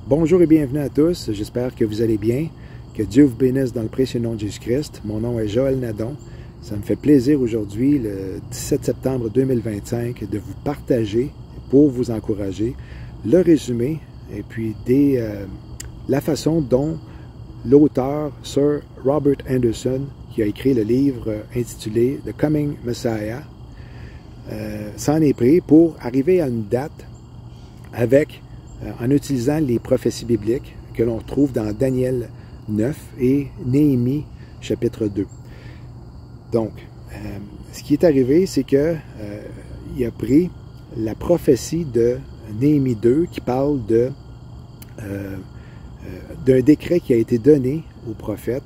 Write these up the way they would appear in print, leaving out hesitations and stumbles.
Bonjour et bienvenue à tous, j'espère que vous allez bien, que Dieu vous bénisse dans le précieux nom de Jésus-Christ. Mon nom est Joël Nadon, ça me fait plaisir aujourd'hui, le 17 septembre 2025, de vous partager, pour vous encourager, le résumé et puis la façon dont l'auteur Sir Robert Anderson, qui a écrit le livre intitulé The Coming Messiah, s'en est pris pour arriver à une date en utilisant les prophéties bibliques que l'on retrouve dans Daniel 9 et Néhémie chapitre 2. Donc, ce qui est arrivé, c'est qu'il a pris la prophétie de Néhémie 2 qui parle d'un décret qui a été donné au prophète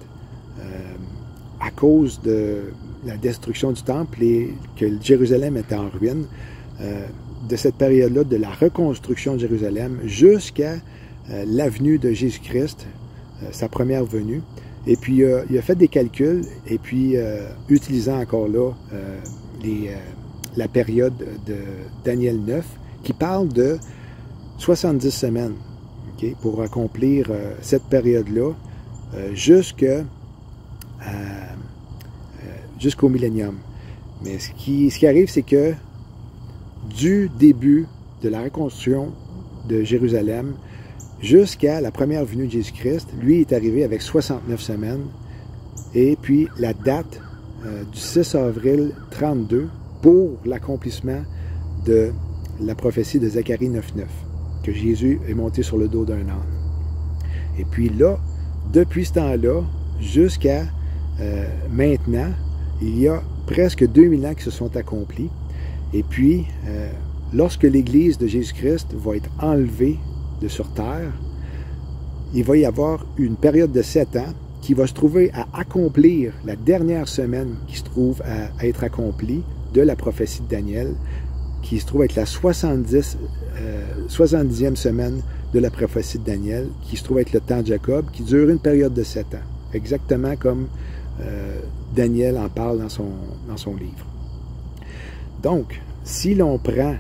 à cause de la destruction du temple et que Jérusalem était en ruine. De cette période-là, de la reconstruction de Jérusalem jusqu'à l'avenue de Jésus-Christ, sa première venue. Et puis, il a fait des calculs, et puis, utilisant encore là la période de Daniel 9, qui parle de 70 semaines, okay, pour accomplir cette période-là jusqu'au millénium. Mais ce qui arrive, c'est que du début de la reconstruction de Jérusalem jusqu'à la première venue de Jésus-Christ, lui est arrivé avec 69 semaines. Et puis la date du 6 avril 32 pour l'accomplissement de la prophétie de Zacharie 9.9, que Jésus est monté sur le dos d'un âne. Et puis là, depuis ce temps-là, jusqu'à maintenant, il y a presque 2000 ans qui se sont accomplis. Et puis, lorsque l'Église de Jésus-Christ va être enlevée de sur terre, il va y avoir une période de 7 ans qui va se trouver à accomplir la dernière semaine qui se trouve à être accomplie de la prophétie de Daniel, qui se trouve être la 70e semaine de la prophétie de Daniel, qui se trouve être le temps de Jacob, qui dure une période de 7 ans, exactement comme Daniel en parle dans son livre. Donc, si l'on prend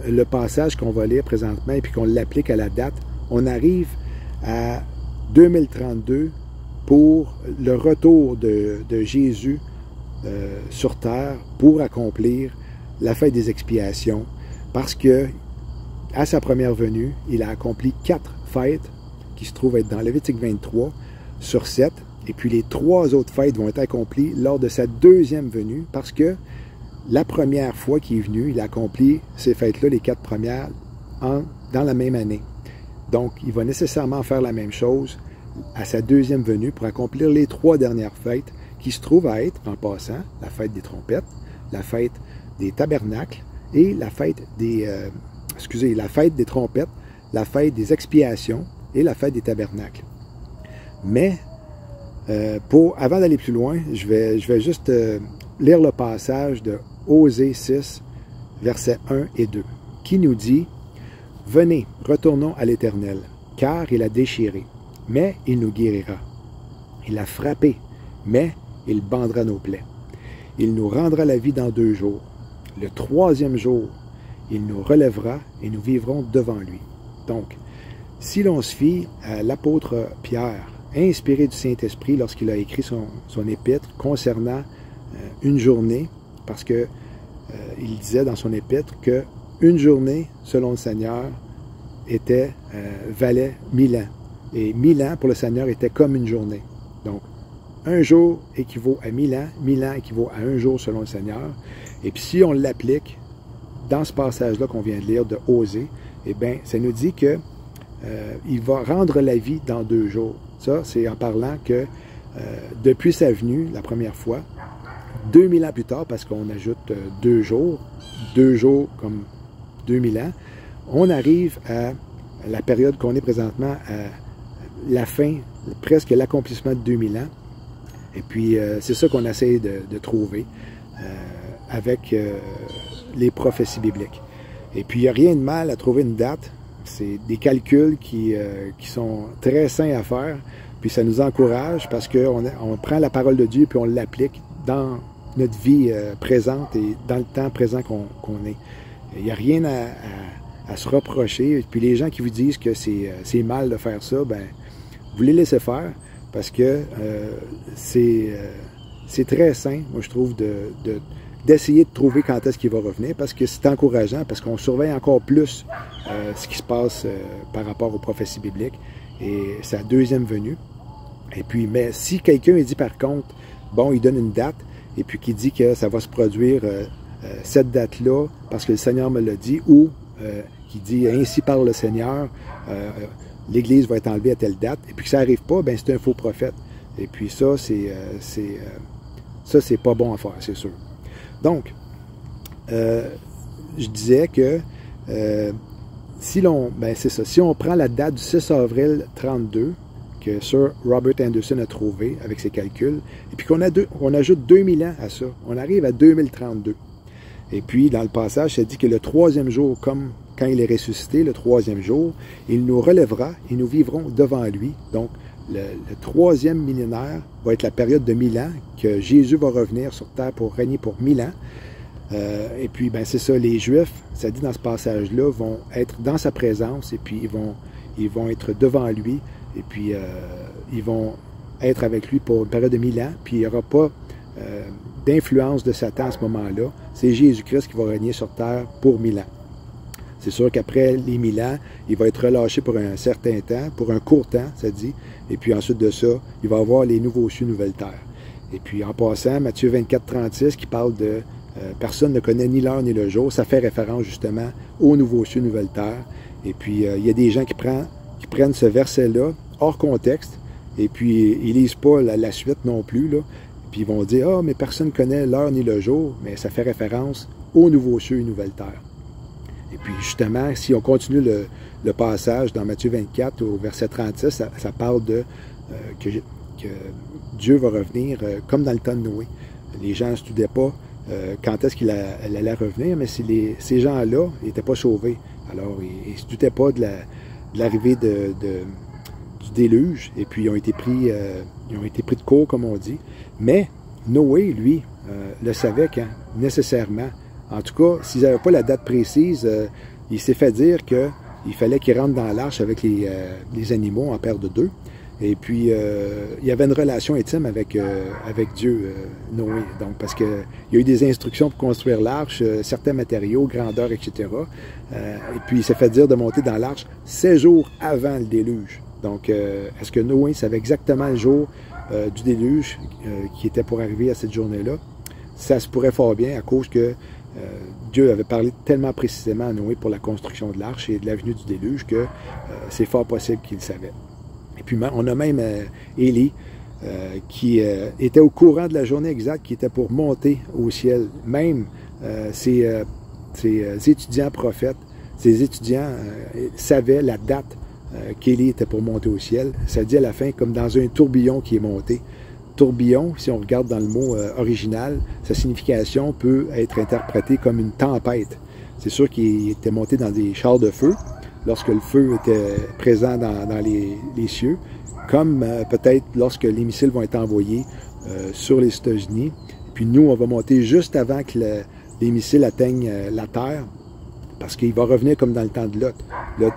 le passage qu'on va lire présentement et puis qu'on l'applique à la date, on arrive à 2032 pour le retour de Jésus sur terre pour accomplir la fête des expiations, parce que à sa première venue, il a accompli 4 fêtes qui se trouvent être dans Lévitique 23 sur 7, et puis les 3 autres fêtes vont être accomplies lors de sa deuxième venue, parce que la première fois qu'il est venu, il a accompli ces fêtes-là, les 4 premières, dans la même année. Donc, il va nécessairement faire la même chose à sa deuxième venue pour accomplir les 3 dernières fêtes qui se trouvent à être, en passant, la fête des trompettes, la fête des tabernacles et la fête la fête des trompettes, la fête des expiations et la fête des tabernacles. Mais, avant d'aller plus loin, je vais juste lire le passage de Osée 6, versets 1 et 2, qui nous dit « Venez, retournons à l'Éternel, car il a déchiré, mais il nous guérira. Il a frappé, mais il bandera nos plaies. Il nous rendra la vie dans 2 jours. Le 3e jour, il nous relèvera et nous vivrons devant lui. » Donc, si l'on se fie à l'apôtre Pierre, inspiré du Saint-Esprit lorsqu'il a écrit son épître concernant une journée, parce que il disait dans son épître que une journée, selon le Seigneur, valait 1000 ans. Et 1000 ans pour le Seigneur était comme une journée. Donc, un jour équivaut à 1000 ans, 1000 ans équivaut à un jour selon le Seigneur. Et puis si on l'applique dans ce passage-là qu'on vient de lire de Osée, eh bien, ça nous dit que il va rendre la vie dans 2 jours. Ça, c'est en parlant que depuis sa venue, la première fois, 2000 ans plus tard, parce qu'on ajoute 2 jours comme 2000 ans, on arrive à la période qu'on est présentement, à la fin, presque l'accomplissement de 2000 ans. Et puis, c'est ça qu'on essaie de trouver avec les prophéties bibliques. Et puis, il n'y a rien de mal à trouver une date. C'est des calculs qui sont très sains à faire. Puis, ça nous encourage parce qu'on prend la parole de Dieu puis on l'applique dans notre vie présente et dans le temps présent qu'on est. Il n'y a rien à se reprocher. Et puis les gens qui vous disent que c'est mal de faire ça, ben vous les laissez faire, parce que c'est très sain, moi je trouve, d'essayer de trouver quand est-ce qu'il va revenir, parce que c'est encourageant, parce qu'on surveille encore plus ce qui se passe par rapport aux prophéties bibliques et sa deuxième venue. Et puis, mais si quelqu'un dit par contre, bon, il donne une date, et puis qui dit que ça va se produire cette date-là, parce que le Seigneur me l'a dit, ou qui dit ainsi parle le Seigneur, l'Église va être enlevée à telle date, et puis que ça n'arrive pas, ben c'est un faux prophète. Et puis ça, c'est pas bon à faire, c'est sûr. Donc, je disais que si on prend la date du 6 avril 32, que Sir Robert Anderson a trouvé avec ses calculs, et puis qu'on ajoute 2000 ans à ça, on arrive à 2032. Et puis, dans le passage, ça dit que le troisième jour, comme quand il est ressuscité, le troisième jour, il nous relèvera et nous vivrons devant lui. Donc, le troisième millénaire va être la période de 1000 ans, que Jésus va revenir sur terre pour régner pour 1000 ans. Et puis, ben c'est ça, les Juifs, ça dit dans ce passage-là, vont être dans sa présence, et puis ils vont être devant lui, et puis ils vont être avec lui pour une période de 1000 ans, puis il n'y aura pas d'influence de Satan à ce moment-là. C'est Jésus-Christ qui va régner sur terre pour 1000 ans. C'est sûr qu'après les 1000 ans, il va être relâché pour un certain temps, pour un court temps, ça dit, et puis ensuite de ça, il va avoir les nouveaux cieux, nouvelles terres. Et puis en passant, Matthieu 24, 36, qui parle de personne ne connaît ni l'heure ni le jour, ça fait référence justement aux nouveaux cieux, nouvelles terres. Et puis il y a des gens qui prennent ce verset-là hors contexte, et puis ils lisent pas la suite non plus, là. Puis ils vont dire, ah, mais personne ne connaît l'heure ni le jour, mais ça fait référence aux nouveaux cieux et nouvelles terres. Et puis justement, si on continue le passage dans Matthieu 24 au verset 36, ça parle de que Dieu va revenir comme dans le temps de Noé. Les gens ne se doutaient pas quand est-ce qu'il allait revenir, mais ces gens-là n'étaient pas sauvés. Alors, ils ne se doutaient pas de l'arrivée du déluge, et puis ils ont été pris de court, comme on dit. Mais Noé, lui, le savait quand, nécessairement. En tout cas, s'ils n'avaient pas la date précise, il s'est fait dire qu'il fallait qu'il rentre dans l'arche avec les animaux en paire de deux. Et puis, il y avait une relation intime avec Dieu, Noé. Donc, parce qu'il y a eu des instructions pour construire l'arche, certains matériaux, grandeur, etc. Et puis, il s'est fait dire de monter dans l'arche 16 jours avant le déluge. Donc, est-ce que Noé savait exactement le jour du déluge qui était pour arriver à cette journée-là? Ça se pourrait fort bien à cause que Dieu avait parlé tellement précisément à Noé pour la construction de l'arche et de la venue du déluge que c'est fort possible qu'il le savait. Et puis on a même Élie qui était au courant de la journée exacte qui était pour monter au ciel. Même ses étudiants prophètes, ses étudiants savaient la date qu'Élie était pour monter au ciel. Ça dit à la fin comme dans un tourbillon qui est monté. Tourbillon, si on regarde dans le mot original, sa signification peut être interprétée comme une tempête. C'est sûr qu'il était monté dans des chars de feu, lorsque le feu était présent dans les cieux, comme peut-être lorsque les missiles vont être envoyés sur les États-Unis. Puis nous, on va monter juste avant que les missiles atteignent la Terre, parce qu'il va revenir comme dans le temps de Lot. Lot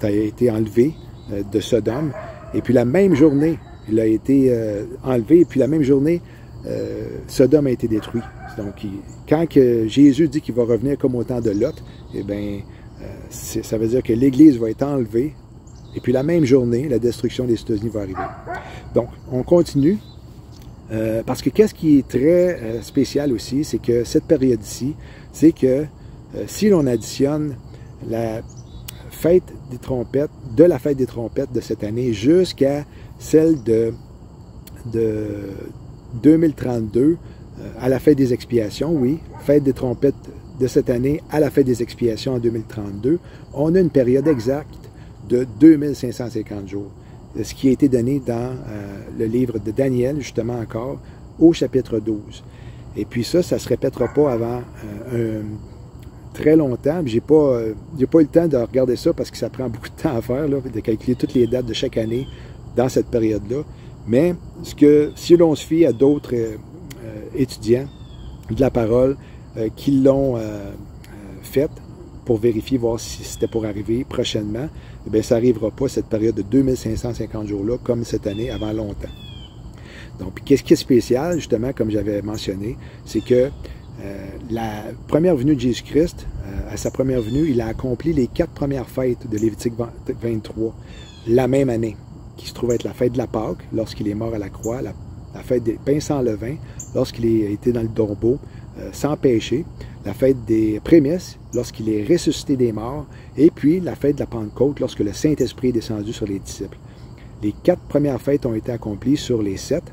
a été enlevé de Sodome, et puis la même journée, il a été enlevé, et puis la même journée, Sodome a été détruit. Donc, quand Jésus dit qu'il va revenir comme au temps de Lot, eh bien, ça veut dire que l'Église va être enlevée, et puis la même journée, la destruction des États-Unis va arriver. Donc, on continue, parce que qu'est-ce qui est très spécial aussi, c'est que cette période ici, c'est que si l'on additionne la fête des trompettes, de la fête des trompettes de cette année jusqu'à celle de 2032, à la fête des expiations, oui, fête des trompettes de cette année à la fête des expiations en 2032, on a une période exacte de 2550 jours, ce qui a été donné dans le livre de Daniel, justement encore, au chapitre 12. Et puis ça ne se répétera pas avant très longtemps. J'ai pas eu le temps de regarder ça parce que ça prend beaucoup de temps à faire, là, de calculer toutes les dates de chaque année dans cette période-là. Mais si l'on se fie à d'autres étudiants de la parole qui l'ont faite, pour vérifier, voir si c'était pour arriver prochainement. Eh bien, ça n'arrivera pas, cette période de 2550 jours-là, comme cette année, avant longtemps. Donc, qu'est-ce qui est spécial, justement, comme j'avais mentionné, c'est que la première venue de Jésus-Christ, à sa première venue, il a accompli les 4 premières fêtes de Lévitique 23, la même année, qui se trouve être la fête de la Pâque, lorsqu'il est mort à la croix, la fête des pains sans levain, lorsqu'il a été dans le tombeau, sans péché, la fête des prémices, lorsqu'il est ressuscité des morts, et puis la fête de la Pentecôte, lorsque le Saint-Esprit est descendu sur les disciples. Les 4 premières fêtes ont été accomplies sur les 7,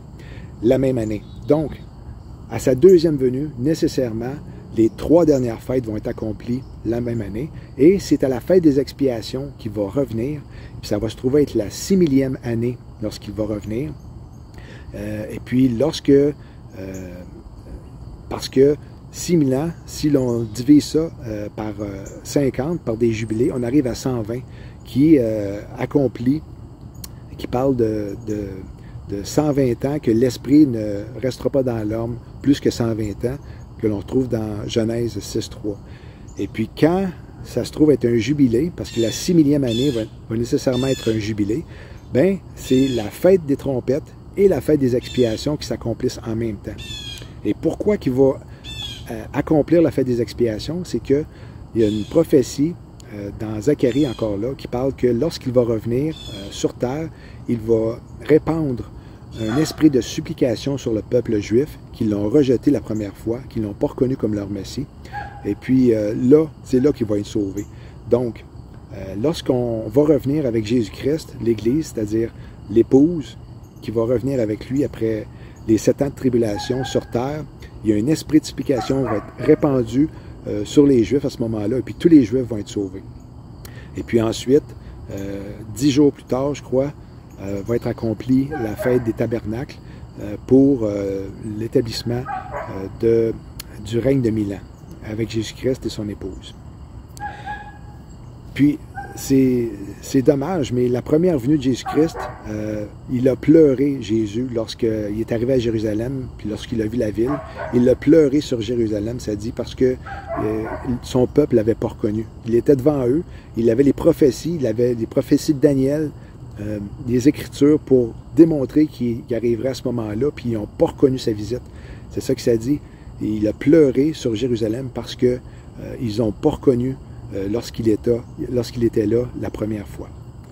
la même année. Donc, à sa deuxième venue, nécessairement, les 3 dernières fêtes vont être accomplies la même année. Et c'est à la fête des expiations qu'il va revenir. Puis ça va se trouver être la 6000e année lorsqu'il va revenir. Et puis parce que 6000 ans, si l'on divise ça par 50, par des jubilés, on arrive à 120 qui accomplit, qui parle de 120 ans, que l'esprit ne restera pas dans l'homme plus que 120 ans, que l'on trouve dans Genèse 6.3. Et puis quand ça se trouve être un jubilé, parce que la 6000e année va nécessairement être un jubilé, bien, c'est la fête des trompettes et la fête des expiations qui s'accomplissent en même temps. Et pourquoi qu'il va accomplir la fête des expiations? C'est qu'il y a une prophétie dans Zacharie encore là, qui parle que lorsqu'il va revenir sur terre, il va répandre un esprit de supplication sur le peuple juif, qui l'ont rejeté la première fois, qui ne l'ont pas reconnu comme leur Messie. Et puis là, c'est là qu'il va être sauvé. Donc, lorsqu'on va revenir avec Jésus-Christ, l'Église, c'est-à-dire l'épouse, qui va revenir avec lui après les 7 ans de tribulation sur terre, il y a un esprit de supplication qui va être répandu sur les Juifs à ce moment-là, et puis tous les Juifs vont être sauvés. Et puis ensuite, 10 jours plus tard, je crois, va être accomplie la fête des tabernacles pour l'établissement du règne de 1000 ans avec Jésus-Christ et son épouse. Puis, c'est dommage, mais la première venue de Jésus-Christ, il a pleuré, Jésus, lorsqu'il est arrivé à Jérusalem, puis lorsqu'il a vu la ville, il a pleuré sur Jérusalem, ça dit, parce que son peuple ne l'avait pas reconnu. Il était devant eux, il avait les prophéties, il avait les prophéties de Daniel, des Écritures pour démontrer qu'il arriverait à ce moment-là, puis ils n'ont pas reconnu sa visite. C'est ça que ça dit. Et il a pleuré sur Jérusalem parce qu'ils n'ont pas reconnu lorsqu'il était là la première fois.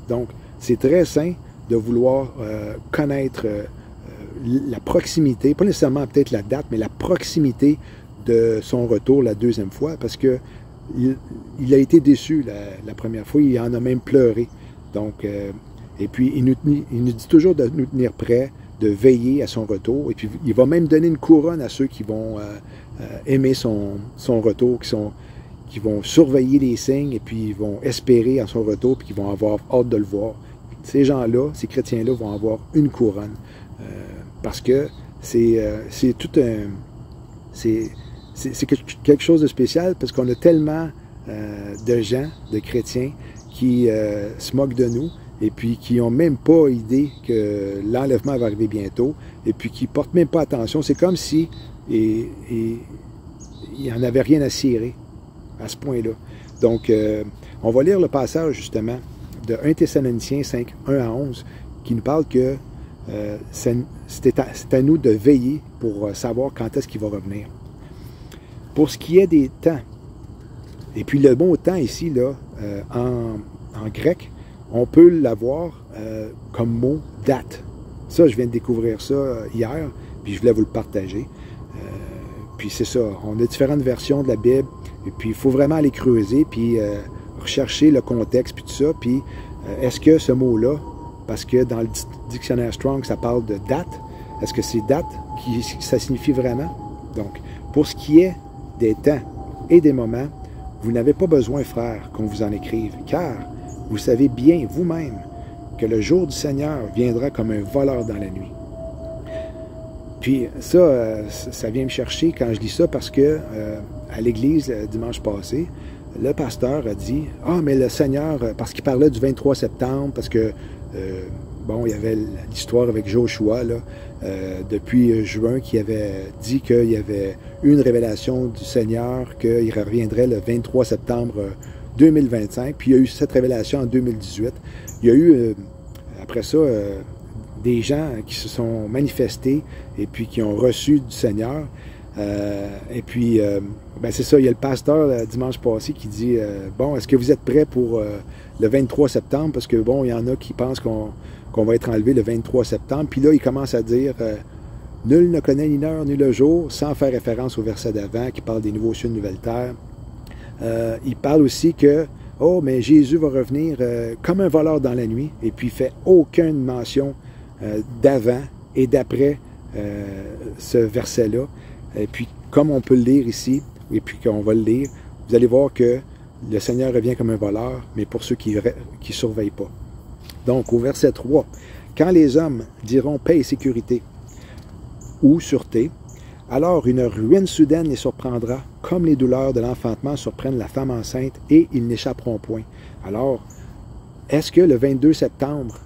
Donc, c'est très sain de vouloir connaître la proximité, pas nécessairement peut-être la date, mais la proximité de son retour la deuxième fois, parce que il a été déçu la première fois, il en a même pleuré. Donc, et puis, il nous dit toujours de nous tenir prêts, de veiller à son retour. Et puis, il va même donner une couronne à ceux qui vont aimer son retour, qui vont surveiller les signes et puis ils vont espérer à son retour puis qui vont avoir hâte de le voir. Ces gens-là, ces chrétiens-là vont avoir une couronne parce que c'est tout un... C'est quelque chose de spécial parce qu'on a tellement de gens, de chrétiens qui se moquent de nous et puis qui n'ont même pas idée que l'enlèvement va arriver bientôt et puis qui ne portent même pas attention. C'est comme si il n'y en avait rien à cirer à ce point-là. Donc, on va lire le passage, justement, de 1 Thessaloniciens 5, 1 à 11, qui nous parle que c'est à nous de veiller pour savoir quand est-ce qu'il va revenir. Pour ce qui est des temps, et puis le mot temps ici, là, en grec, on peut l'avoir comme mot date. Ça, je viens de découvrir ça hier, puis je voulais vous le partager. Puis c'est ça, on a différentes versions de la Bible, et puis il faut vraiment aller creuser, puis rechercher le contexte, puis tout ça. Puis est-ce que ce mot-là, parce que dans le dictionnaire Strong, ça parle de date, est-ce que c'est date qui ça signifie vraiment? Donc, pour ce qui est des temps et des moments, vous n'avez pas besoin, frères, qu'on vous en écrive, car vous savez bien vous-même que le jour du Seigneur viendra comme un voleur dans la nuit. Puis ça, ça vient me chercher quand je dis ça parce que à l'église, dimanche passé, le pasteur a dit « Ah, mais le Seigneur, parce qu'il parlait du 23 septembre, parce que bon, il y avait l'histoire avec Joshua, là, depuis juin, qui avait dit qu'il y avait eu une révélation du Seigneur, qu'il reviendrait le 23 septembre 2025, puis il y a eu cette révélation en 2018. Il y a eu, après ça, des gens qui se sont manifestés et puis qui ont reçu du Seigneur. Et puis, ben c'est ça, il y a le pasteur dimanche passé qui dit bon, est-ce que vous êtes prêts pour le 23 septembre? Parce que bon, il y en a qui pensent qu'on va être enlevé le 23 septembre. Puis là, il commence à dire nul ne connaît ni l'heure ni le jour, sans faire référence au verset d'avant qui parle des nouveaux cieux, de nouvelles terres. Il parle aussi que oh, mais Jésus va revenir comme un voleur dans la nuit, et puis il fait aucune mention d'avant et d'après ce verset-là. Et puis, comme on peut le lire ici, et puis qu'on va le lire, vous allez voir que le Seigneur revient comme un voleur, mais pour ceux qui ne surveillent pas. Donc, au verset 3, « Quand les hommes diront paix et sécurité ou sûreté, alors une ruine soudaine les surprendra, comme les douleurs de l'enfantement surprennent la femme enceinte, et ils n'échapperont point. » Alors, est-ce que le 22 septembre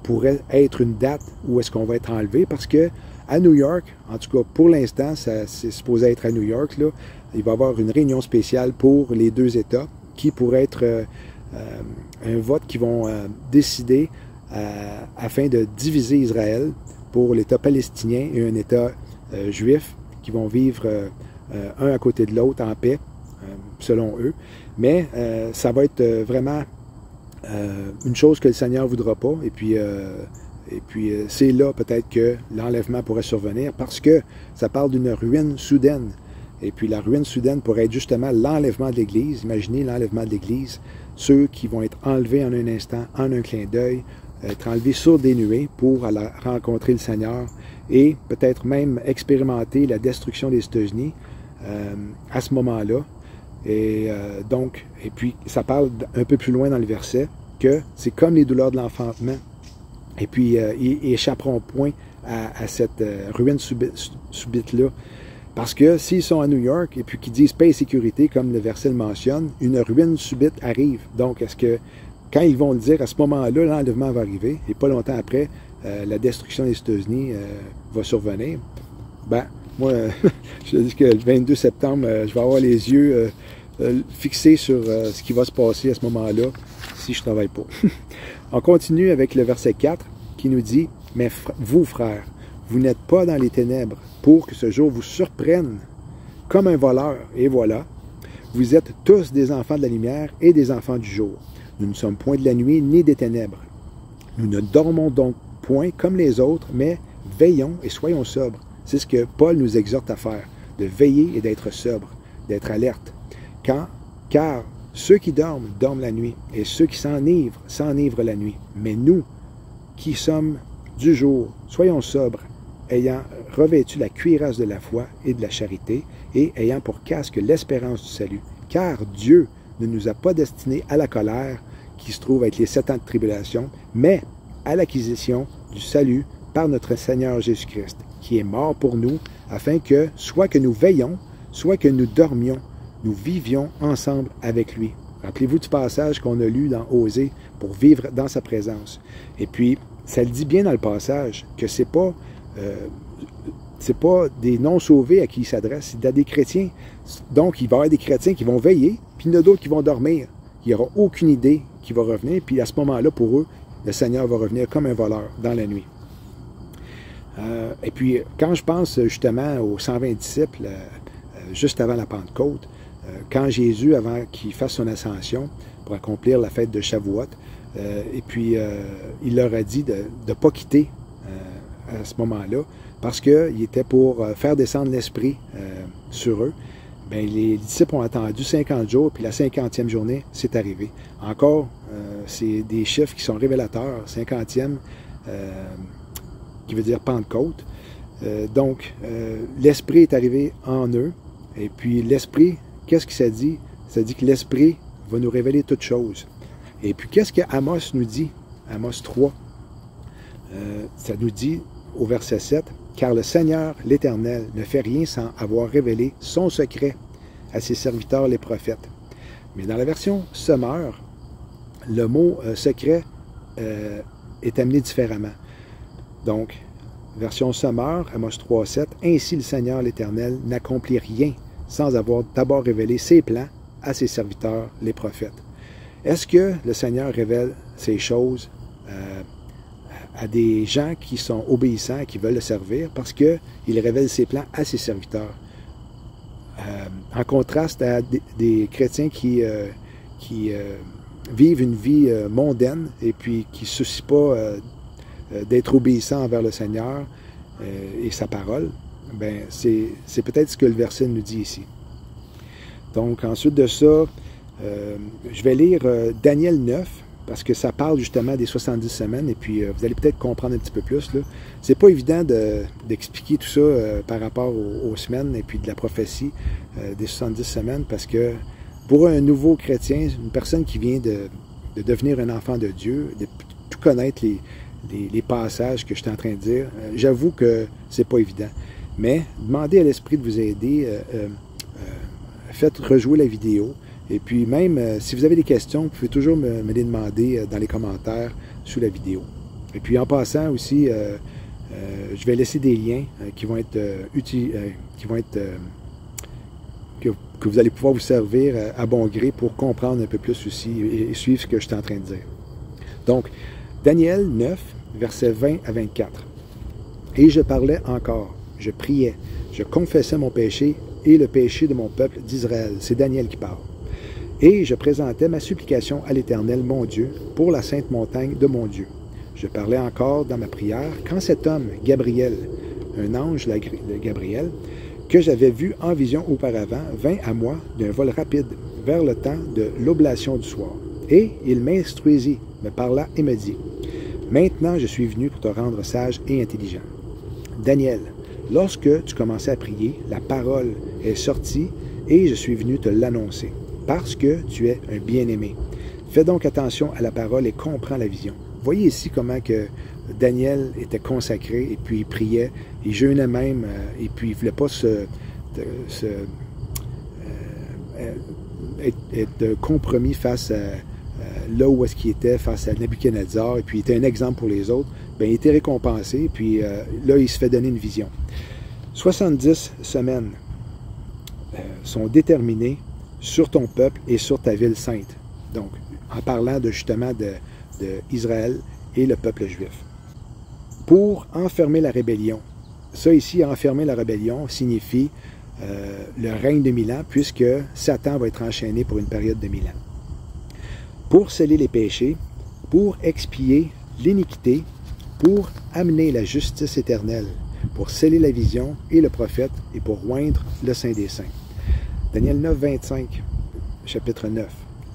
pourrait être une date où est-ce qu'on va être enlevé? Parce que à New York, en tout cas pour l'instant, c'est supposé être à New York, là, il va y avoir une réunion spéciale pour les deux États qui pourrait être un vote qui vont décider afin de diviser Israël pour l'État palestinien et un État juif qui vont vivre un à côté de l'autre en paix, selon eux. Mais ça va être vraiment une chose que le Seigneur ne voudra pas. Et puis c'est là peut-être que l'enlèvement pourrait survenir parce que ça parle d'une ruine soudaine. Et puis la ruine soudaine pourrait être justement l'enlèvement de l'Église. Imaginez l'enlèvement de l'Église. Ceux qui vont être enlevés en un instant, en un clin d'œil, être enlevés sur des nuées pour aller rencontrer le Seigneur et peut-être même expérimenter la destruction des États-Unis à ce moment-là. Et donc, et puis ça parle un peu plus loin dans le verset que c'est comme les douleurs de l'enfantement. Et puis, ils échapperont point à cette ruine subite-là. Parce que s'ils sont à New York et puis qu'ils disent paix et sécurité, comme le verset le mentionne, une ruine subite arrive. Donc, est-ce que, quand ils vont le dire, à ce moment-là, l'enlèvement va arriver, et pas longtemps après, la destruction des États-Unis va survenir? Ben, moi, je dis que le 22 septembre, je vais avoir les yeux fixés sur ce qui va se passer à ce moment-là, si je ne travaille pas. On continue avec le verset 4 qui nous dit « Mais vous, frères, vous n'êtes pas dans les ténèbres pour que ce jour vous surprenne comme un voleur. Et voilà, vous êtes tous des enfants de la lumière et des enfants du jour. Nous ne sommes point de la nuit ni des ténèbres. Nous ne dormons donc point comme les autres, mais veillons et soyons sobres. » C'est ce que Paul nous exhorte à faire, de veiller et d'être sobre, d'être alerte. Car ceux qui dorment, dorment la nuit, et ceux qui s'enivrent la nuit. Mais nous, qui sommes du jour, soyons sobres, ayant revêtu la cuirasse de la foi et de la charité, et ayant pour casque l'espérance du salut. Car Dieu ne nous a pas destinés à la colère, qui se trouve avec les 7 ans de tribulation, mais à l'acquisition du salut par notre Seigneur Jésus-Christ, qui est mort pour nous, afin que, soit que nous veillions, soit que nous dormions, nous vivions ensemble avec lui. Rappelez-vous du passage qu'on a lu dans Osée pour vivre dans sa présence. Et puis, ça le dit bien dans le passage que c'est pas des non-sauvés à qui il s'adresse, c'est à des chrétiens. Donc, il va y avoir des chrétiens qui vont veiller, puis il y en a d'autres qui vont dormir. Il n'y aura aucune idée qui va revenir, puis à ce moment-là, pour eux, le Seigneur va revenir comme un voleur dans la nuit. Et puis, quand je pense justement aux 120 disciples, juste avant la Pentecôte, quand Jésus, avant qu'il fasse son ascension pour accomplir la fête de Shavuot, et puis il leur a dit de ne pas quitter à ce moment-là, parce qu'il était pour faire descendre l'Esprit sur eux. Bien, les disciples ont attendu 50 jours, puis la 50e journée, c'est arrivé. Encore, c'est des chiffres qui sont révélateurs. 50e, qui veut dire Pentecôte. Donc, l'Esprit est arrivé en eux, et puis l'Esprit, qu'est-ce que ça dit? Ça dit que l'Esprit va nous révéler toutes choses. Et puis, qu'est-ce que Amos nous dit? Amos 3, ça nous dit au verset 7, « Car le Seigneur, l'Éternel, ne fait rien sans avoir révélé son secret à ses serviteurs les prophètes. » Mais dans la version Semeur, le mot secret est amené différemment. Donc, version Sommaire, Amos 3.7, « Ainsi le Seigneur l'Éternel n'accomplit rien sans avoir d'abord révélé ses plans à ses serviteurs, les prophètes. » Est-ce que le Seigneur révèle ces choses à des gens qui sont obéissants, qui veulent le servir, parce qu'il révèle ses plans à ses serviteurs? En contraste à des chrétiens qui vivent une vie mondaine et puis qui ne se soucient pas d'être obéissants envers le Seigneur et sa parole, ben c'est peut-être ce que le verset nous dit ici. Donc, ensuite de ça, je vais lire Daniel 9, parce que ça parle justement des 70 semaines, et puis vous allez peut-être comprendre un petit peu plus. C'est pas évident d'expliquer tout ça par rapport aux semaines et puis de la prophétie des 70 semaines, parce que pour un nouveau chrétien, une personne qui vient de devenir un enfant de Dieu, de tout connaître les passages que je suis en train de dire, j'avoue que c'est pas évident. Mais demandez à l'Esprit de vous aider, faites rejouer la vidéo. Et puis même, si vous avez des questions, vous pouvez toujours me les demander dans les commentaires sous la vidéo. Et puis en passant aussi, je vais laisser des liens qui vont être utiles, que vous allez pouvoir vous servir à bon gré pour comprendre un peu plus aussi et suivre ce que je suis en train de dire. Donc, Daniel 9, versets 20 à 24. « Et je parlais encore, je priais, je confessais mon péché et le péché de mon peuple d'Israël. » C'est Daniel qui parle. « Et je présentais ma supplication à l'Éternel, mon Dieu, pour la sainte montagne de mon Dieu. Je parlais encore dans ma prière quand cet homme, Gabriel, un ange de Gabriel, que j'avais vu en vision auparavant, vint à moi d'un vol rapide vers le temps de l'oblation du soir. Et il m'instruisit, me parla et me dit, « Maintenant je suis venu pour te rendre sage et intelligent. Daniel, lorsque tu commençais à prier, la parole est sortie et je suis venu te l'annoncer, parce que tu es un bien-aimé. Fais donc attention à la parole et comprends la vision. » Voyez ici comment que Daniel était consacré et puis il priait, il jeûnait même et puis il ne voulait pas être compromis face à là où est-ce qu'il était, face à Nebuchadnezzar, et puis il était un exemple pour les autres. Bien, il était récompensé, puis là, il se fait donner une vision. 70 semaines sont déterminées sur ton peuple et sur ta ville sainte. Donc, en parlant justement d'Israël et le peuple juif. Pour enfermer la rébellion. Ça ici, enfermer la rébellion, signifie le règne de 1000 ans, puisque Satan va être enchaîné pour une période de 1000 ans. Pour sceller les péchés, pour expier l'iniquité, pour amener la justice éternelle, pour sceller la vision et le prophète, et pour oindre le Saint des Saints. Daniel 9, 25, chapitre 9.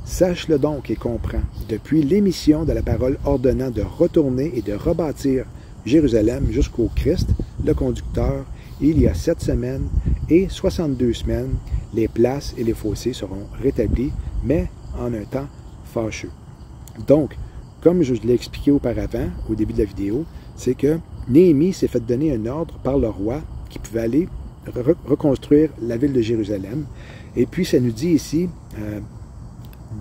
Sache-le donc et comprends, depuis l'émission de la parole ordonnant de retourner et de rebâtir Jérusalem jusqu'au Christ, le conducteur, il y a 7 semaines et 62 semaines, les places et les fossés seront rétablis, mais en un temps fâcheux. Donc, comme je l'ai expliqué auparavant, au début de la vidéo, c'est que Néhémie s'est fait donner un ordre par le roi qui pouvait aller reconstruire la ville de Jérusalem. Et puis, ça nous dit ici,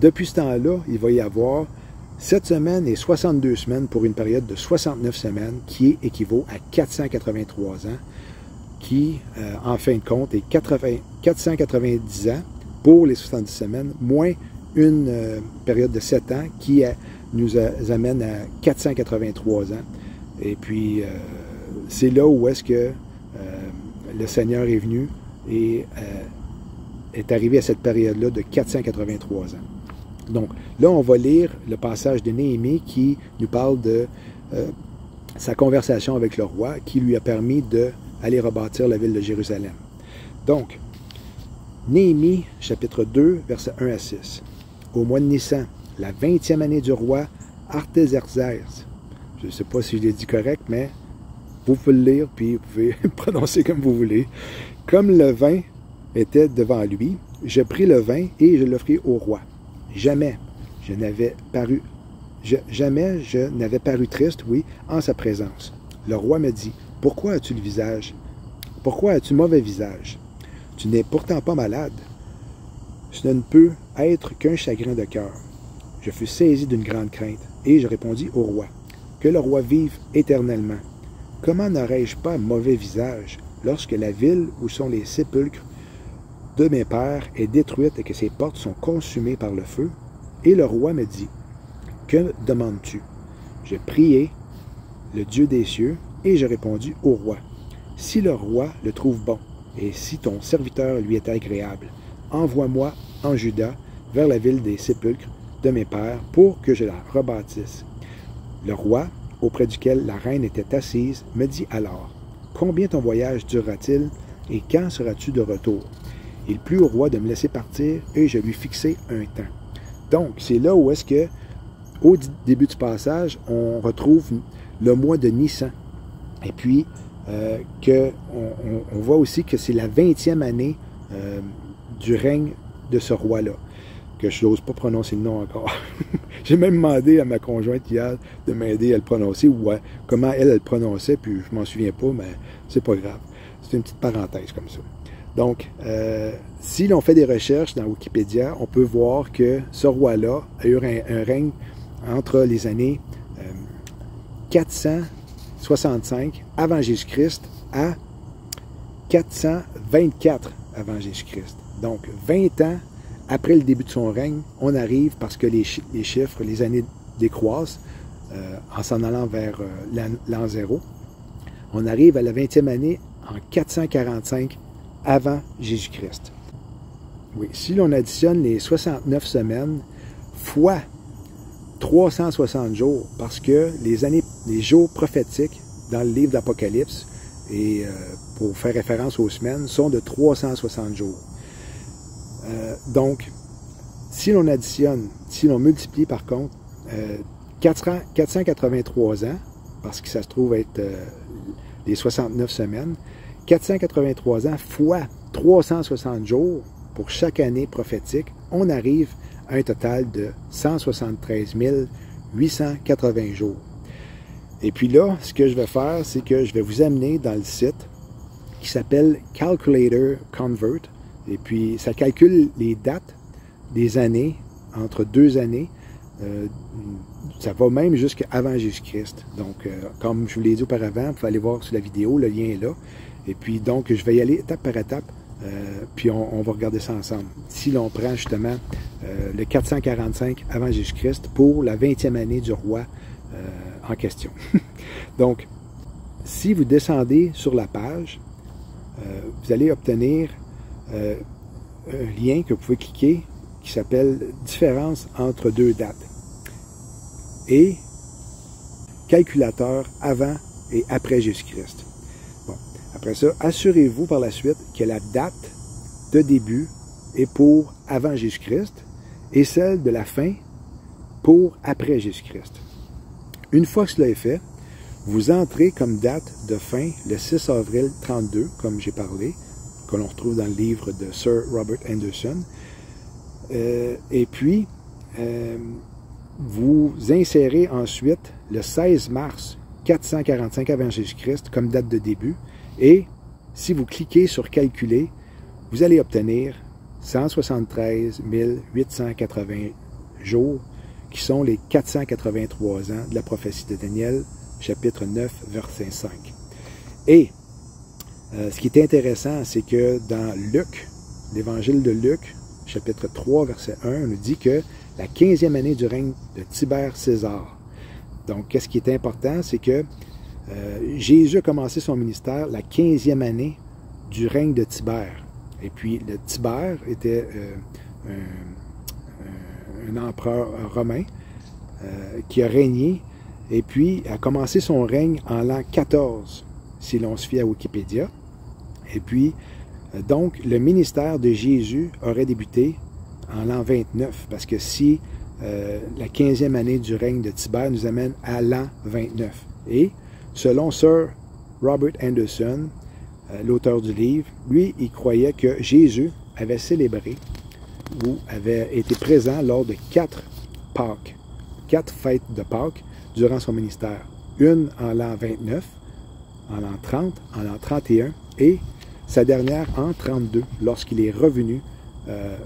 depuis ce temps-là, il va y avoir 7 semaines et 62 semaines pour une période de 69 semaines qui équivaut à 483 ans, qui, en fin de compte, est 490 ans pour les 70 semaines, moins une période de 7 ans qui nous amène à 483 ans. Et puis, c'est là où est-ce que le Seigneur est venu et est arrivé à cette période-là de 483 ans. Donc, là, on va lire le passage de Néhémie qui nous parle de sa conversation avec le roi qui lui a permis d'aller rebâtir la ville de Jérusalem. Donc, Néhémie, chapitre 2, versets 1 à 6. Au mois de Nissan, la 20e année du roi Artaxerxès. Je ne sais pas si je l'ai dit correct, mais vous pouvez le lire, puis vous pouvez prononcer comme vous voulez. Comme le vin était devant lui, je pris le vin et je l'offris au roi. Jamais je n'avais paru triste, oui, en sa présence. Le roi me dit, « Pourquoi as-tu mauvais visage? Tu n'es pourtant pas malade. Ce ne peut être qu'un chagrin de cœur. » Je fus saisi d'une grande crainte, et je répondis au roi, « que le roi vive éternellement. Comment n'aurais-je pas mauvais visage lorsque la ville où sont les sépulcres de mes pères est détruite et que ses portes sont consumées par le feu? Et le roi me dit, que demandes-tu? Je priai le Dieu des cieux, et je répondis au roi, si le roi le trouve bon, et si ton serviteur lui est agréable, envoie-moi en Juda vers la ville des sépulcres de mes pères pour que je la rebâtisse. Le roi, auprès duquel la reine était assise, me dit alors, combien ton voyage durera-t-il et quand seras-tu de retour? Il plut au roi de me laisser partir et je lui fixai un temps. Donc, c'est là où est-ce que, au début du passage, on retrouve le mois de Nissan. Et puis, on voit aussi que c'est la 20e année du règne de ce roi-là, que je n'ose pas prononcer le nom encore. J'ai même demandé à ma conjointe hier de m'aider à le prononcer, ou comment elle le prononçait, puis je m'en souviens pas, mais c'est pas grave. C'est une petite parenthèse comme ça. Donc, si l'on fait des recherches dans Wikipédia, on peut voir que ce roi-là a eu un règne entre les années 465 avant Jésus-Christ à 424 avant Jésus-Christ. Donc, 20 ans après le début de son règne, on arrive, parce que les chiffres, les années décroissent, en s'en allant vers l'an 0, on arrive à la 20e année en 445 avant Jésus-Christ. Oui, si l'on additionne les 69 semaines fois 360 jours, parce que les jours prophétiques dans le livre d'Apocalypse, et pour faire référence aux semaines, sont de 360 jours. Donc, si l'on additionne, si l'on multiplie par contre 483 ans, parce que ça se trouve être les 69 semaines, 483 ans fois 360 jours pour chaque année prophétique, on arrive à un total de 173 880 jours. Et puis là, ce que je vais faire, c'est que je vais vous amener dans le site qui s'appelle Calculator Convert. Et puis, ça calcule les dates des années, entre 2 années. Ça va même jusqu'avant Jésus-Christ. Donc, comme je vous l'ai dit auparavant, vous pouvez aller voir sur la vidéo, le lien est là. Et puis, donc, je vais y aller étape par étape, puis on va regarder ça ensemble. Si l'on prend justement le 445 avant Jésus-Christ pour la 20e année du roi en question. Donc, si vous descendez sur la page, vous allez obtenir un lien que vous pouvez cliquer qui s'appelle « Différence entre deux dates » et « Calculateur avant et après Jésus-Christ ». Bon, après ça, assurez-vous par la suite que la date de début est pour avant Jésus-Christ et celle de la fin pour après Jésus-Christ. Une fois que cela est fait, vous entrez comme date de fin le 6 avril 32, comme j'ai parlé, que l'on retrouve dans le livre de Sir Robert Anderson. Et puis, vous insérez ensuite le 16 mars 445 avant Jésus-Christ comme date de début. Et si vous cliquez sur « Calculer », vous allez obtenir 173 880 jours, qui sont les 483 ans de la prophétie de Daniel, chapitre 9, verset 5. Et ce qui est intéressant, c'est que dans Luc, l'évangile de Luc, chapitre 3, verset 1, on nous dit que la 15e année du règne de Tibère César. Donc, qu'est-ce qui est important, c'est que Jésus a commencé son ministère la 15e année du règne de Tibère. Et puis, le Tibère était un empereur romain qui a régné et puis a commencé son règne en l'an 14, si l'on se fie à Wikipédia. Et puis, donc, le ministère de Jésus aurait débuté en l'an 29, parce que si la 15e année du règne de Tibère nous amène à l'an 29. Et selon Sir Robert Anderson, l'auteur du livre, lui, il croyait que Jésus avait célébré ou avait été présent lors de 4 Pâques, 4 fêtes de Pâques durant son ministère. Une en l'an 29, en l'an 30, en l'an 31 et sa dernière en 32, lorsqu'il est revenu,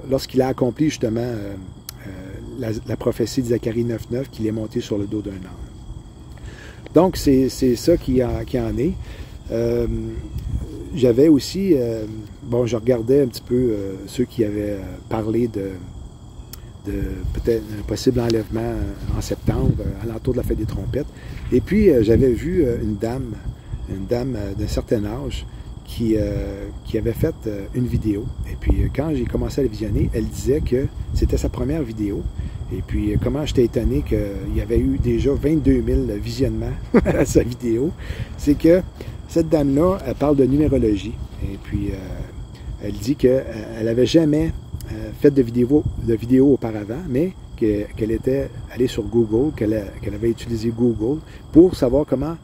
lorsqu'il a accompli justement la prophétie de Zacharie 9.9 qu'il est monté sur le dos d'un âne. Donc, c'est ça qui en est. J'avais aussi, bon, je regardais un petit peu ceux qui avaient parlé de peut-être un possible enlèvement en septembre, à l'entour de la fête des trompettes. Et puis, j'avais vu une dame d'un certain âge qui avait fait une vidéo. Et puis, quand j'ai commencé à la visionner, elle disait que c'était sa première vidéo. Et puis, comment j'étais étonné qu'il y avait eu déjà 22 000 visionnements à sa vidéo, c'est que cette dame-là, elle parle de numérologie. Et puis, elle dit qu'elle n'avait jamais fait de vidéo auparavant, mais qu'elle était allée sur Google, qu'elle avait utilisé Google pour savoir comment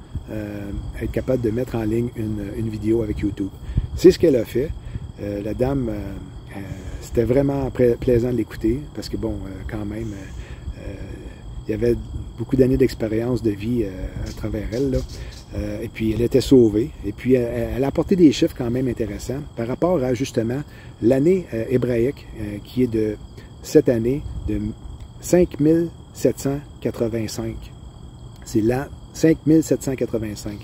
être capable de mettre en ligne une vidéo avec YouTube. C'est ce qu'elle a fait. La dame, c'était vraiment plaisant de l'écouter, parce que bon, quand même, il y avait beaucoup d'années d'expérience de vie à travers elle, là. Et puis, elle était sauvée. Et puis, elle a apporté des chiffres quand même intéressants par rapport à, justement, l'année hébraïque qui est de cette année de 5785. C'est l'an 5785.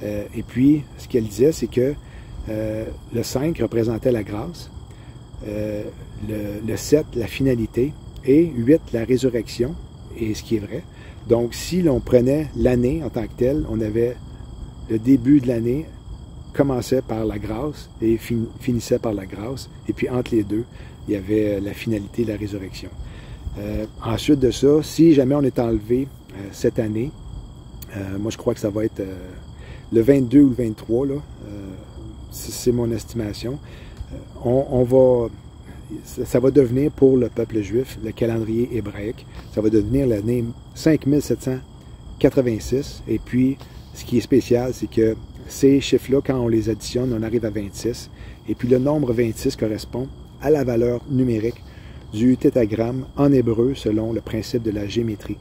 Et puis, ce qu'elle disait, c'est que le 5 représentait la grâce, le 7, la finalité, et 8, la résurrection, et ce qui est vrai. Donc, si l'on prenait l'année en tant que telle, on avait le début de l'année commençait par la grâce et finissait par la grâce. Et puis, entre les deux, il y avait la finalité, la résurrection. Ensuite de ça, si jamais on est enlevé cette année, moi, je crois que ça va être le 22 ou le 23, là, c'est mon estimation. Ça va devenir pour le peuple juif, le calendrier hébraïque, ça va devenir l'année 5786. Et puis, ce qui est spécial, c'est que ces chiffres-là, quand on les additionne, on arrive à 26. Et puis, le nombre 26 correspond à la valeur numérique du tétragramme en hébreu selon le principe de la gématrie.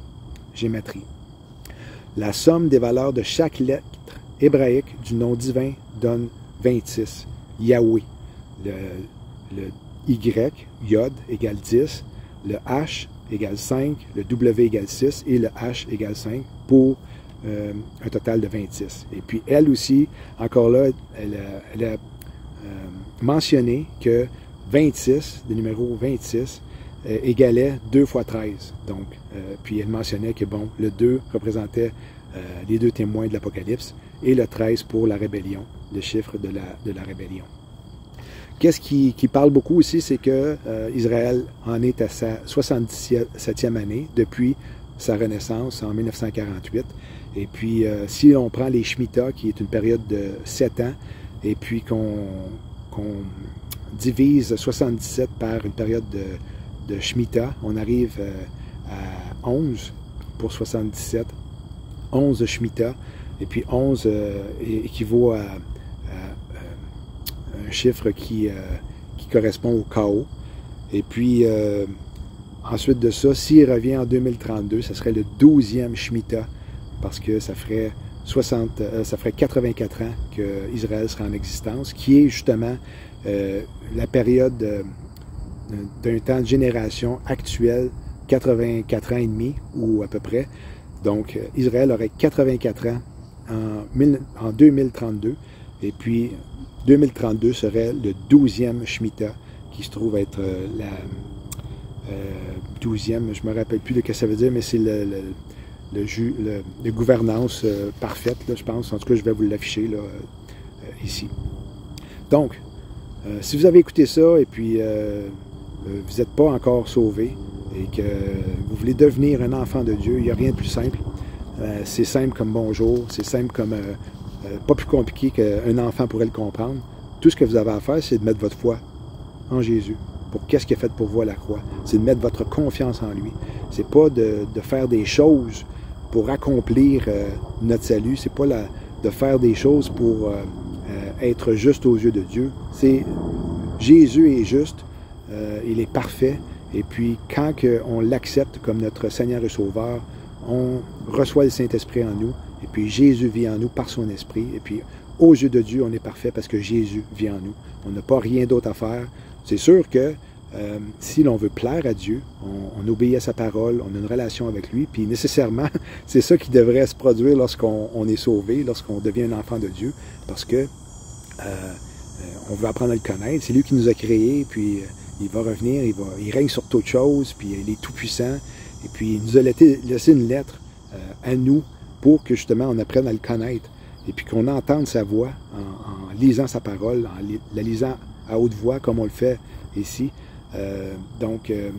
La somme des valeurs de chaque lettre hébraïque du nom divin donne 26. Yahweh. Le Y, Yod, égale 10. Le H égale 5. Le W égale 6. Et le H égale 5 pour un total de 26. Et puis, elle aussi, encore là, elle a mentionné que 26, le numéro 26, égalait 2 fois 13. Donc, puis elle mentionnait que, bon, le 2 représentait les deux témoins de l'Apocalypse et le 13 pour la rébellion, le chiffre de la rébellion. Qu'est-ce qui parle beaucoup aussi, c'est que Israël en est à sa 77e année depuis sa renaissance en 1948. Et puis, si on prend les Shemitah, qui est une période de 7 ans, et puis qu'on divise 77 par une période de Shemitah, on arrive à 11 pour 77, 11 Shemitah, et puis 11 équivaut à un chiffre qui correspond au chaos. Et puis, ensuite de ça, s'il revient en 2032, ce serait le 12e Shemitah, parce que ça ferait 84 ans qu'Israël sera en existence, qui est justement la période d'un temps de génération actuel, 84 ans et demi, ou à peu près. Donc, Israël aurait 84 ans en 2032, et puis 2032 serait le 12e Shemitah, qui se trouve être la 12e, je ne me rappelle plus de ce que ça veut dire, mais c'est la gouvernance parfaite, là, je pense. En tout cas, je vais vous l'afficher là, ici. Donc, si vous avez écouté ça et puis vous n'êtes pas encore sauvé et que vous voulez devenir un enfant de Dieu, il n'y a rien de plus simple. C'est simple comme bonjour, c'est simple comme pas plus compliqué qu'un enfant pourrait le comprendre. Tout ce que vous avez à faire, c'est de mettre votre foi en Jésus. Pour qu'est-ce qu'il a fait pour vous à la croix? C'est de mettre votre confiance en lui. C'est pas de faire des choses pour accomplir notre salut. C'est pas de faire des choses pour être juste aux yeux de Dieu. C'est Jésus est juste, il est parfait. Et puis quand on l'accepte comme notre Seigneur et Sauveur, on reçoit le Saint-Esprit en nous. Et puis Jésus vit en nous par son Esprit. Et puis aux yeux de Dieu, on est parfait parce que Jésus vit en nous. On n'a pas rien d'autre à faire. C'est sûr que si l'on veut plaire à Dieu, on obéit à sa parole, on a une relation avec lui, puis nécessairement, c'est ça qui devrait se produire lorsqu'on est sauvé, lorsqu'on devient un enfant de Dieu, parce que on veut apprendre à le connaître, c'est lui qui nous a créés, puis il va revenir, il règne sur toute chose, puis il est tout-puissant, et puis il nous a laissé une lettre à nous pour que justement on apprenne à le connaître, et puis qu'on entende sa voix en lisant sa parole, en la lisant à haute voix comme on le fait ici. Je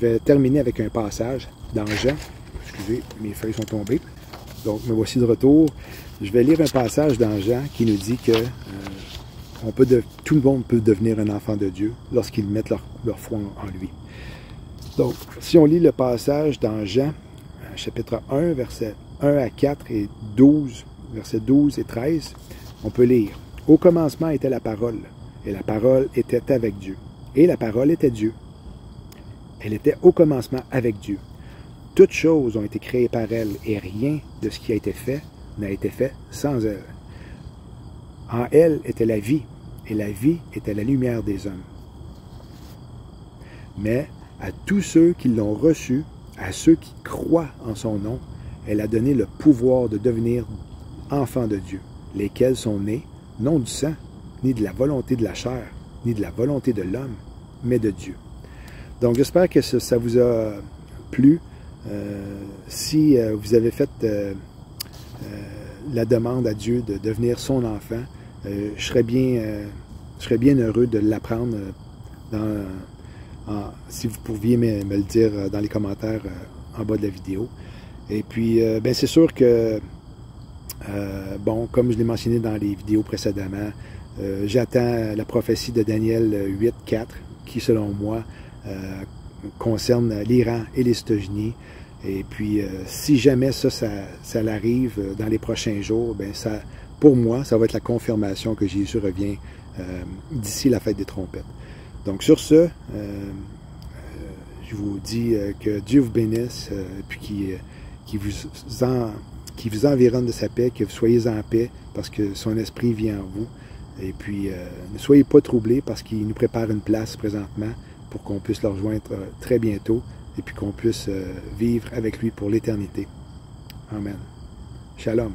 vais terminer avec un passage dans Jean. Excusez, mes feuilles sont tombées. Donc, me voici de retour. Je vais lire un passage dans Jean qui nous dit que tout le monde peut devenir un enfant de Dieu lorsqu'ils mettent leur foi en lui. Donc, si on lit le passage dans Jean, chapitre 1, versets 1 à 4 et 12, versets 12 et 13, on peut lire. « Au commencement était la parole, et la parole était avec Dieu. Et la parole était Dieu. Elle était au commencement avec Dieu. Toutes choses ont été créées par elle, et rien de ce qui a été fait n'a été fait sans elle. En elle était la vie, et la vie était la lumière des hommes. Mais à tous ceux qui l'ont reçue, à ceux qui croient en son nom, elle a donné le pouvoir de devenir enfants de Dieu, lesquels sont nés, non du sang, ni de la volonté de la chair, ni de la volonté de l'homme, mais de Dieu. » Donc, j'espère que ça vous a plu. Si vous avez fait la demande à Dieu de devenir son enfant, je serais bien heureux de l'apprendre si vous pouviez me le dire dans les commentaires en bas de la vidéo. Et puis, c'est sûr que, comme je l'ai mentionné dans les vidéos précédemment, j'attends la prophétie de Daniel 8.4 qui, selon moi, concerne l'Iran et les États-Unis. Et puis, si jamais ça l'arrive dans les prochains jours, pour moi, ça va être la confirmation que Jésus revient d'ici la fête des trompettes. Donc, sur ce, je vous dis que Dieu vous bénisse, puis qui vous environne de sa paix, que vous soyez en paix, parce que son esprit vient en vous. Et puis, ne soyez pas troublés parce qu'il nous prépare une place présentement pour qu'on puisse le rejoindre très bientôt et puis qu'on puisse vivre avec lui pour l'éternité. Amen. Shalom.